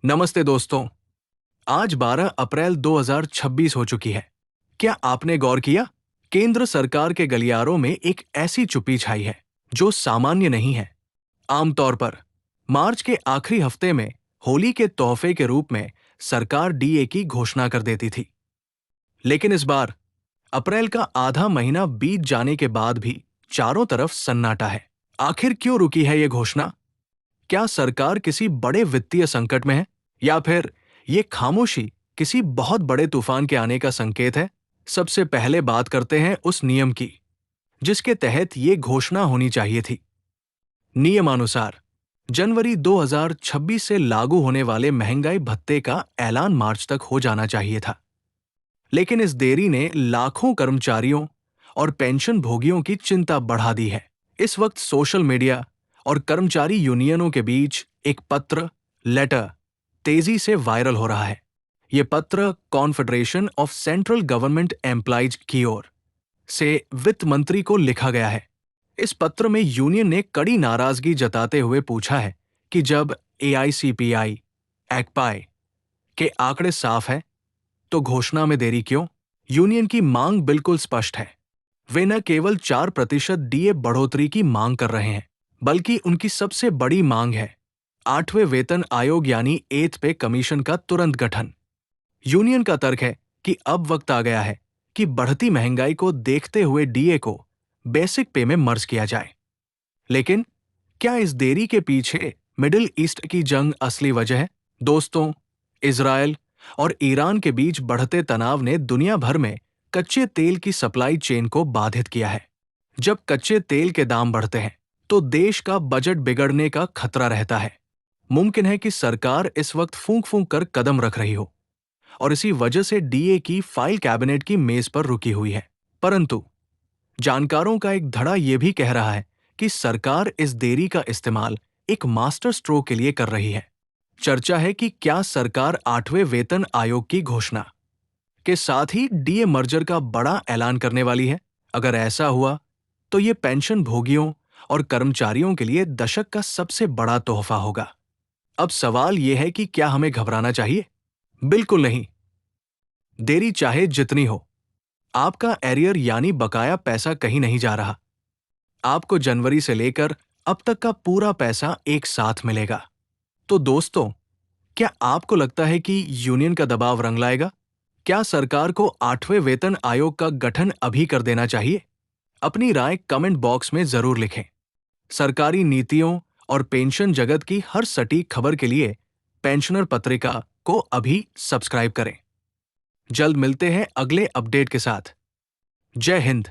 नमस्ते दोस्तों। आज 12 अप्रैल 2026 हो चुकी है। क्या आपने गौर किया? केंद्र सरकार के गलियारों में एक ऐसी चुप्पी छाई है जो सामान्य नहीं है। आमतौर पर मार्च के आखिरी हफ्ते में होली के तोहफे के रूप में सरकार डीए की घोषणा कर देती थी। लेकिन इस बार अप्रैल का आधा महीना बीत जाने के बाद भी चारों तरफ सन्नाटा है। आखिर क्यों रुकी है ये घोषणा? क्या सरकार किसी बड़े वित्तीय संकट में है, या फिर ये खामोशी किसी बहुत बड़े तूफान के आने का संकेत है? सबसे पहले बात करते हैं उस नियम की जिसके तहत ये घोषणा होनी चाहिए थी। नियमानुसार जनवरी 2026 से लागू होने वाले महंगाई भत्ते का ऐलान मार्च तक हो जाना चाहिए था। लेकिन इस देरी ने लाखों कर्मचारियों और पेंशन भोगियों की चिंता बढ़ा दी है। इस वक्त सोशल मीडिया और कर्मचारी यूनियनों के बीच एक लेटर तेजी से वायरल हो रहा है। ये पत्र confederation of central government employees की ओर से वित्त मंत्री को लिखा गया है। इस पत्र में यूनियन ने कड़ी नाराजगी जताते हुए पूछा है कि जब एआईसीपीआई, एक्पाई के आंकड़े साफ है तो घोषणा में देरी क्यों? यूनियन की मांग बिल्कुल स्पष्ट है। वे न केवल 4% डीए बढ़ोतरी की मांग कर रहे हैं, बल्कि उनकी सबसे बड़ी मांग है 8वें वेतन आयोग यानी 8th पे कमीशन का तुरंत गठन। यूनियन का तर्क है कि अब वक्त आ गया है कि बढ़ती महंगाई को देखते हुए डीए को बेसिक पे में मर्ज किया जाए। लेकिन क्या इस देरी के पीछे मिडिल ईस्ट की जंग असली वजह है? दोस्तों, इजरायल और ईरान के बीच बढ़ते तनाव ने दुनिया भर में कच्चे तेल की सप्लाई चेन को बाधित किया है। जब कच्चे तेल के दाम बढ़ते हैं तो देश का बजट बिगड़ने का खतरा रहता है। मुमकिन है कि सरकार इस वक्त फूंक फूंक कर कदम रख रही हो और इसी वजह से डीए की फाइल कैबिनेट की मेज पर रुकी हुई है। परंतु जानकारों का एक धड़ा यह भी कह रहा है कि सरकार इस देरी का इस्तेमाल एक मास्टर स्ट्रोक के लिए कर रही है। चर्चा है कि क्या सरकार 8वें वेतन आयोग की घोषणा के साथ ही डीए मर्जर का बड़ा ऐलान करने वाली है। अगर ऐसा हुआ तो ये पेंशन भोगियों और कर्मचारियों के लिए दशक का सबसे बड़ा तोहफा होगा। अब सवाल यह है कि क्या हमें घबराना चाहिए? बिल्कुल नहीं। देरी चाहे जितनी हो, आपका एरियर यानी बकाया पैसा कहीं नहीं जा रहा। आपको जनवरी से लेकर अब तक का पूरा पैसा एक साथ मिलेगा। तो दोस्तों, क्या आपको लगता है कि यूनियन का दबाव रंग लाएगा? क्या सरकार को 8वें वेतन आयोग का गठन अभी कर देना चाहिए? अपनी राय कमेंट बॉक्स में जरूर लिखें। सरकारी नीतियों और पेंशन जगत की हर सटीक खबर के लिए पेंशनर पत्रिका को अभी सब्सक्राइब करें। जल्द मिलते हैं अगले अपडेट के साथ। जय हिंद।